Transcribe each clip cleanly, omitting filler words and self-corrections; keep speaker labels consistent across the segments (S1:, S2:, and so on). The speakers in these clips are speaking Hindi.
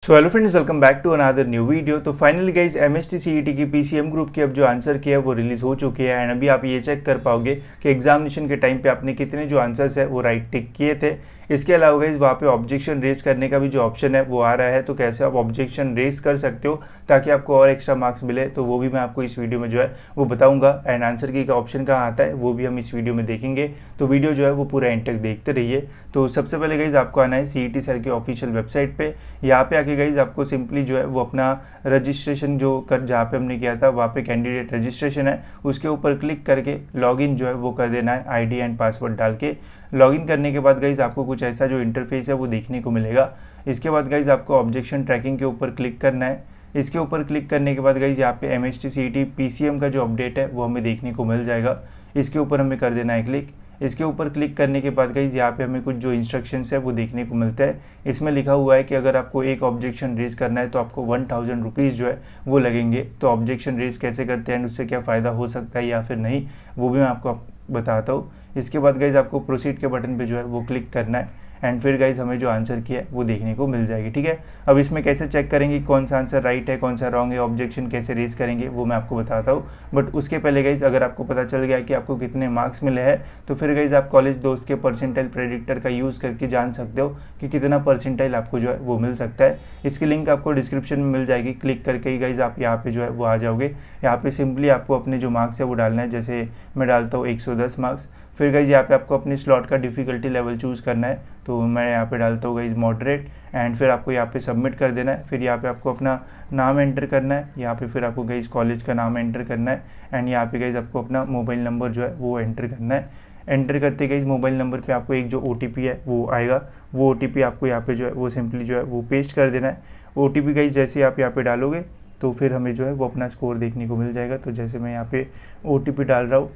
S1: So hello friends, welcome back to another new video. तो फाइनली गाइज एमएसटी सीईटी की पीसीएम ग्रुप की अब जो आंसर की है वो रिलीज हो चुकी है एंड अभी आप ये चेक कर पाओगे कि एग्जामिनेशन के टाइम पे आपने कितने जो आंसर्स है वो राइट टिक किए थे। इसके अलावा गाइज वहाँ पे ऑब्जेक्शन रेज करने का भी जो ऑप्शन है वो आ रहा है, तो कैसे आप ऑब्जेक्शन रेज कर सकते हो ताकि आपको और एक्स्ट्रा मार्क्स मिले, तो वो भी मैं आपको इस वीडियो में जो है वो बताऊंगा। एंड आंसर की का ऑप्शन कहाँ आता है वो भी हम इस वीडियो में देखेंगे, तो वीडियो जो है वो पूरा एंड तक देखते रहिए। तो सबसे पहले गाइज आपको आना है सीईटी सर की ऑफिशियल वेबसाइट पे। यहाँ पे आके गाइज आपको सिंपली जो है वो अपना रजिस्ट्रेशन जो कर जहाँ पे हमने किया था वहाँ पे कैंडिडेट रजिस्ट्रेशन है उसके ऊपर क्लिक करके लॉगिन जो है वो कर देना है आईडी एंड पासवर्ड डाल के। लॉगिन करने के बाद गाइज आपको कुछ ऐसा जो इंटरफेस है वो देखने को मिलेगा। इसके बाद गाइज आपको ऑब्जेक्शन ट्रैकिंग के ऊपर क्लिक करना है। इसके ऊपर क्लिक करने के बाद गाइज यहाँ पे एमएसटी सीईटी पीसीएम का जो अपडेट है वो हमें देखने को मिल जाएगा। इसके ऊपर हमें कर देना है क्लिक। इसके ऊपर क्लिक करने के बाद गाइज यहाँ पे हमें कुछ जो इंस्ट्रक्शंस है वो देखने को मिलता है। इसमें लिखा हुआ है कि अगर आपको एक ऑब्जेक्शन रेज करना है तो आपको 1000 रुपीज़ जो है वो लगेंगे। तो ऑब्जेक्शन रेज कैसे करते हैं, उससे क्या फ़ायदा हो सकता है या फिर नहीं, वो भी मैं आपको बताता हूँ। इसके बाद गाइज आपको प्रोसीड के बटन पे जो है वो क्लिक करना है एंड फिर गाइज हमें जो आंसर की है वो देखने को मिल जाएगी। ठीक है, अब इसमें कैसे चेक करेंगे कौन सा आंसर राइट है कौन सा रॉन्ग है, ऑब्जेक्शन कैसे रेज करेंगे वो मैं आपको बताता हूँ। बट उसके पहले गाइज अगर आपको पता चल गया कि आपको कितने मार्क्स मिले हैं तो फिर गाइज आप कॉलेज दोस्त के परसेंटाइल प्रेडिक्टर का यूज़ करके जान सकते हो कि कितना परसेंटाइल आपको जो है वो मिल सकता है। इसकी लिंक आपको डिस्क्रिप्शन में मिल जाएगी, क्लिक करके ही गाइज आप यहाँ पे जो है वो आ जाओगे। यहाँ पे सिंपली आपको अपने जो मार्क्स है वो डालना है, जैसे मैं डालता हूँ 110 मार्क्स। फिर गाइज यहाँ पे आपको अपनी स्लॉट का डिफ़िकल्टी लेवल चूज़ करना है, तो मैं यहाँ पे डालता हूँ गाइज मॉडरेट एंड फिर आपको यहाँ पे सबमिट कर देना है। फिर यहाँ पे आपको अपना नाम एंटर करना है, यहाँ पे फिर आपको गाइज कॉलेज का नाम एंटर करना है एंड यहाँ पे गाइज आपको अपना मोबाइल नंबर जो है वो एंटर करना है। एंटर करते गाइज मोबाइल नंबर पे आपको एक जो ओटीपी है वो आएगा, वो ओटीपी आपको यहाँ पे जो है वो सिंपली जो है वो पेस्ट कर देना है। ओटीपी गाइज जैसे आप यहाँ पे डालोगे तो फिर हमें जो है वो अपना स्कोर देखने को मिल जाएगा। तो जैसे मैं यहाँ पे ओटीपी डाल रहा हूँ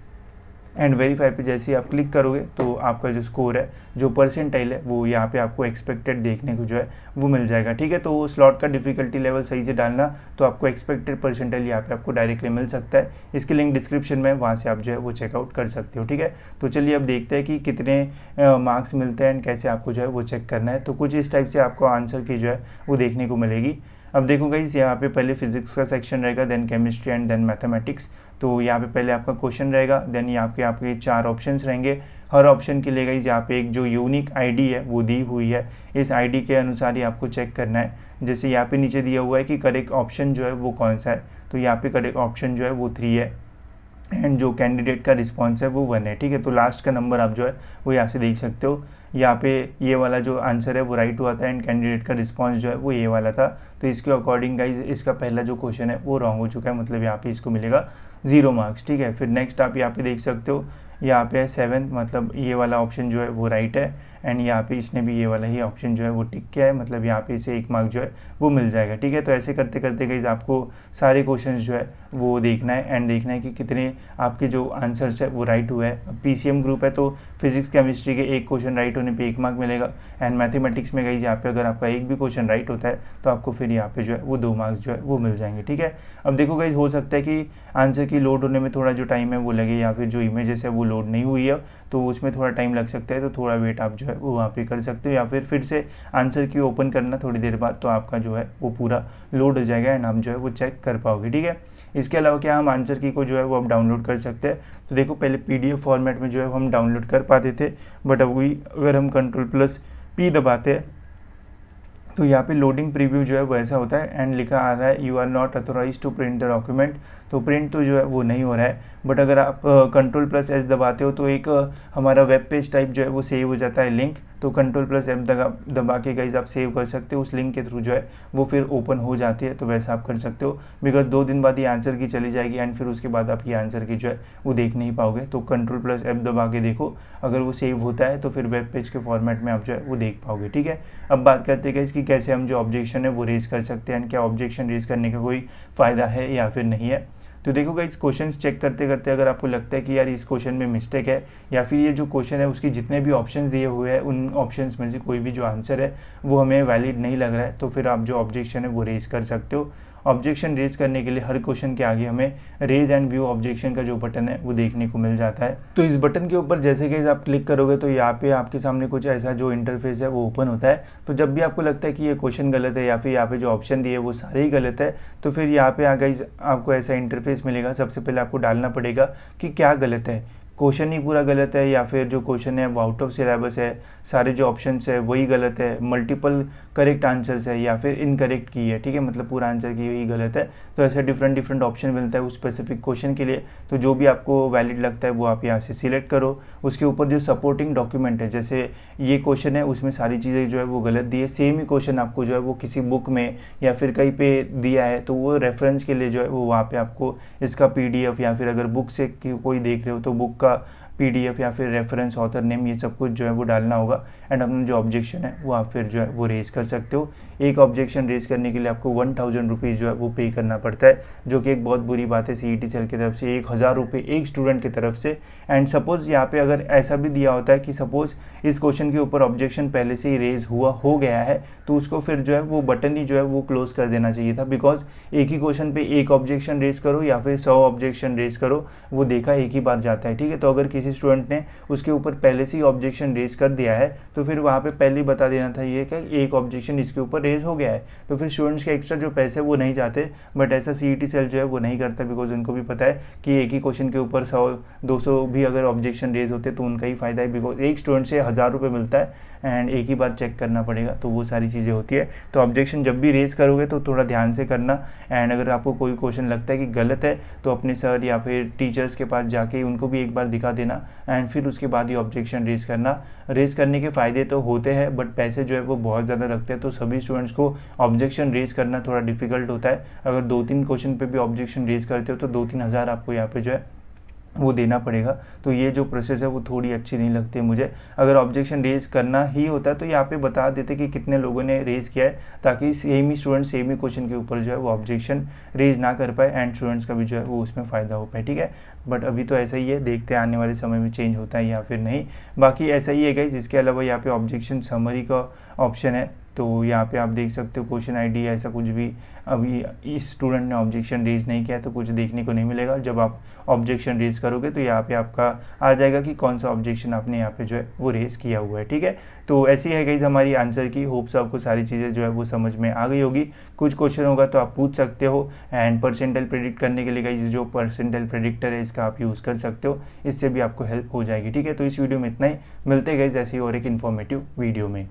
S1: एंड वेरीफाई पे जैसे ही आप क्लिक करोगे तो आपका जो स्कोर है जो परसेंटाइल है वो यहाँ पे आपको एक्सपेक्टेड देखने को जो है वो मिल जाएगा। ठीक है, तो स्लॉट का डिफ़िकल्टी लेवल सही से डालना तो आपको एक्सपेक्टेड परसेंटाइल यहाँ पे आपको डायरेक्टली मिल सकता है। इसकी लिंक डिस्क्रिप्शन में, वहाँ से आप जो है वो चेकआउट कर सकते हो। ठीक है, तो चलिए अब देखते हैं कि कितने मार्क्स मिलते हैं एंड कैसे आपको जो है वो चेक करना है। तो कुछ इस टाइप से आपको आंसर की जो है वो देखने को मिलेगी। अब देखो गाइस, यहाँ पे पहले फिजिक्स का सेक्शन रहेगा, then chemistry and then mathematics. तो यहाँ पे पहले आपका क्वेश्चन रहेगा, देन यहाँ पे आपके 4 ऑप्शंस रहेंगे। हर ऑप्शन के लिए गाइस यहाँ पे एक जो यूनिक आईडी है वो दी हुई है, इस आईडी के अनुसार ही आपको चेक करना है। जैसे यहाँ पे नीचे दिया हुआ है कि करेक्ट ऑप्शन जो है वो कौन सा है, तो यहाँ पे करेक्ट ऑप्शन जो है वो 3 है एंड जो कैंडिडेट का रिस्पॉन्स है वो 1 है। ठीक है, तो लास्ट का नंबर आप जो है वो यहाँ से देख सकते हो। यहाँ पे ये वाला जो आंसर है वो राइट हुआ था एंड कैंडिडेट का रिस्पॉन्स जो है वो ये वाला था। तो इसके अकॉर्डिंग गाइज इसका पहला जो क्वेश्चन है वो रॉन्ग हो चुका है, मतलब यहाँ पे इसको मिलेगा 0 मार्क्स। ठीक है, फिर नेक्स्ट आप यहाँ पे देख सकते हो, यहाँ पे है 7, मतलब ये वाला ऑप्शन जो है वो राइट है एंड यहाँ पे इसने भी ये वाला ही ऑप्शन जो है वो टिक किया है, मतलब यहाँ पे इसे 1 मार्क जो है वो मिल जाएगा। ठीक है, तो ऐसे करते करते गाइज आपको सारे क्वेश्चंस जो है वो देखना है एंड देखना है कि कितने आपके जो आंसर्स है वो राइट हुए हैं। पीसीएम ग्रुप है तो फिजिक्स केमिस्ट्री के एक क्वेश्चन राइट होने पे 1 मार्क मिलेगा एंड मैथमेटिक्स में गाइज यहाँ पे अगर आपका एक भी क्वेश्चन राइट होता है तो आपको फिर यहाँ पे जो है वो 2 मार्क्स जो है वो मिल जाएंगे। ठीक है, अब देखो गाइज, हो सकता है कि आंसर की लोड होने में थोड़ा जो टाइम है वो लगे, या फिर जो इमेजेस है वो लोड नहीं हुई है तो उसमें थोड़ा टाइम लग सकता है, तो थोड़ा वेट आप जो है वो वहाँ पे कर सकते हो, या फिर से आंसर की ओपन करना थोड़ी देर बाद, तो आपका जो है वो पूरा लोड हो जाएगा एंड आप जो है वो चेक कर पाओगे। ठीक है, इसके अलावा क्या हम आंसर की को जो है वो अब डाउनलोड कर सकते हैं। तो देखो, पहले पीडीएफ फॉर्मेट में जो है हम डाउनलोड कर पाते थे, बट अभी अगर हम Ctrl+P दबाते हैं तो यहाँ पे लोडिंग प्रीव्यू जो है वो ऐसा होता है एंड लिखा आ रहा है you are not authorize to print the document. तो प्रिंट तो जो है वो नहीं हो रहा है, बट अगर आप Ctrl+S दबाते हो तो एक हमारा वेब पेज टाइप जो है वो सेव हो जाता है लिंक। तो Ctrl+F दबा के गाइज आप सेव कर सकते हो, उस लिंक के थ्रू जो है वो फिर ओपन हो जाती है, तो वैसा आप कर सकते हो। बिकॉज 2 दिन बाद ये आंसर की चली जाएगी एंड फिर उसके बाद आप ये आंसर की जो है वो देख नहीं पाओगे। तो Ctrl+F दबा के देखो, अगर वो सेव होता है तो फिर वेब पेज के फॉर्मेट में आप जो है वो देख पाओगे। ठीक है, अब बात करते हैं कि कैसे हम जो ऑब्जेक्शन है वो रेज कर सकते हैं, क्या ऑब्जेक्शन रेज करने का कोई फ़ायदा है या फिर नहीं है। तो देखो गाइस, क्वेश्चंस चेक करते करते अगर आपको लगता है कि यार इस क्वेश्चन में मिस्टेक है, या फिर ये जो क्वेश्चन है उसके जितने भी ऑप्शंस दिए हुए हैं उन ऑप्शंस में से कोई भी जो आंसर है वो हमें वैलिड नहीं लग रहा है, तो फिर आप जो ऑब्जेक्शन है वो रेज कर सकते हो। ऑब्जेक्शन रेज करने के लिए हर क्वेश्चन के आगे हमें रेज एंड व्यू ऑब्जेक्शन का जो बटन है वो देखने को मिल जाता है। तो इस बटन के ऊपर जैसे कि आप क्लिक करोगे तो यहाँ पे आपके सामने कुछ ऐसा जो इंटरफेस है वो ओपन होता है। तो जब भी आपको लगता है कि ये क्वेश्चन गलत है या फिर यहाँ पे जो ऑप्शन दिए वो सारे ही गलत है, तो फिर यहाँ पे आ गई आपको ऐसा इंटरफेस मिलेगा। सबसे पहले आपको डालना पड़ेगा कि क्या गलत है, क्वेश्चन ही पूरा गलत है या फिर जो क्वेश्चन है वो आउट ऑफ सिलेबस है, सारे जो ऑप्शंस है वही गलत है, मल्टीपल करेक्ट आंसर्स है या फिर इनकरेक्ट की है, ठीक है, मतलब पूरा आंसर की ही गलत है। तो ऐसे डिफरेंट ऑप्शन मिलता है उस स्पेसिफिक क्वेश्चन के लिए। तो जो भी आपको वैलिड लगता है वो आप यहाँ से सिलेक्ट करो। उसके ऊपर जो सपोर्टिंग डॉक्यूमेंट है, जैसे ये क्वेश्चन है उसमें सारी चीज़ें जो है वो गलत दी है, सेम ही क्वेश्चन आपको जो है वो किसी बुक में या फिर कहीं पे दिया है, तो वो रेफरेंस के लिए जो है वो वहाँ पे आपको इसका PDF या फिर अगर बुक से कोई देख रहे हो तो बुक का PDF या फिर रेफरेंस, ऑथर नेम, ये सब कुछ जो है वो डालना होगा। एंड अपना जो ऑब्जेक्शन है वो आप फिर जो है वो रेज कर सकते हो। एक ऑब्जेक्शन रेज करने के लिए आपको 1000 रुपीज़ जो है वो पे करना पड़ता है, जो कि एक बहुत बुरी बात है CET सेल की तरफ से, 1000 रुपये एक स्टूडेंट की तरफ से। एंड सपोज़ यहाँ पे अगर ऐसा भी दिया होता है कि सपोज़ इस क्वेश्चन के ऊपर ऑब्जेक्शन पहले से ही रेज हो गया है, तो उसको फिर जो है वो बटन ही जो है वो क्लोज कर देना चाहिए था। बिकॉज एक ही क्वेश्चन पे एक ऑब्जेक्शन रेज करो या फिर 100 ऑब्जेक्शन रेज करो, वो देखा एक ही बार जाता है, ठीक है। तो अगर किसी स्टूडेंट ने उसके ऊपर पहले से ही ऑब्जेक्शन रेज कर दिया है तो फिर वहाँ पे पहले ही बता देना था ये कि एक ऑब्जेक्शन इसके ऊपर रेज हो गया है, तो फिर स्टूडेंट्स के एक्स्ट्रा जो पैसे वो नहीं जाते। बट ऐसा CET सेल जो है वो नहीं करता, बिकॉज उनको भी पता है कि एक ही क्वेश्चन के ऊपर 100-200 भी अगर ऑब्जेक्शन रेज होते तो उनका ही फायदा है, बिकॉज एक स्टूडेंट से 1000 रुपये मिलता है एंड एक ही बार चेक करना पड़ेगा, तो वो सारी चीज़ें होती है। तो ऑब्जेक्शन जब भी रेज करोगे तो थोड़ा ध्यान से करना। एंड अगर आपको कोई क्वेश्चन लगता है कि गलत है तो अपने सर या फिर टीचर्स के पास जाके उनको भी एक बार दिखा देना एंड फिर उसके बाद ही ऑब्जेक्शन रेज करना। रेज करने के फ़ायदे तो होते हैं बट पैसे जो है वो बहुत ज़्यादा लगते हैं, तो सभी स्टूडेंट्स को ऑब्जेक्शन रेज करना थोड़ा डिफिकल्ट होता है। अगर 2-3 क्वेश्चन पे भी ऑब्जेक्शन रेज करते हो तो 2-3 हज़ार आपको यहाँ पे जो है वो देना पड़ेगा। तो ये जो प्रोसेस है वो थोड़ी अच्छी नहीं लगती है मुझे। अगर ऑब्जेक्शन रेज करना ही होता है तो यहाँ पे बता देते कि कितने लोगों ने रेज किया है, ताकि सेम ही स्टूडेंट सेम ही क्वेश्चन के ऊपर जो है वो ऑब्जेक्शन रेज ना कर पाए एंड स्टूडेंट्स का भी जो है वो उसमें फ़ायदा हो पाए, ठीक है। बट अभी तो ऐसा ही है, देखते हैं आने वाले समय में चेंज होता है या फिर नहीं। बाकी ऐसा ही है गाइस। इसके अलावा यहाँ पे ऑब्जेक्शन समरी का ऑप्शन है, तो यहाँ पे आप देख सकते हो क्वेश्चन ID ऐसा कुछ भी अभी इस स्टूडेंट ने ऑब्जेक्शन रेज नहीं किया तो कुछ देखने को नहीं मिलेगा। जब आप ऑब्जेक्शन रेज करोगे तो यहाँ पे आपका आ जाएगा कि कौन सा ऑब्जेक्शन आपने यहाँ पे जो है वो रेज किया हुआ है, ठीक है। तो ऐसी है गाइस हमारी आंसर की। होप्स आपको सारी चीज़ें जो है वो समझ में आ गई होगी। कुछ क्वेश्चन होगा तो आप पूछ सकते हो। एंड परसेंटाइल प्रेडिक्ट करने के लिए गाइस जो परसेंटाइल प्रेडिक्टर है इसका आप यूज़ कर सकते हो, इससे भी आपको हेल्प हो जाएगी, ठीक है। तो इस वीडियो में इतना ही, मिलते हैं गाइस ऐसी और एक इन्फॉर्मेटिव वीडियो में।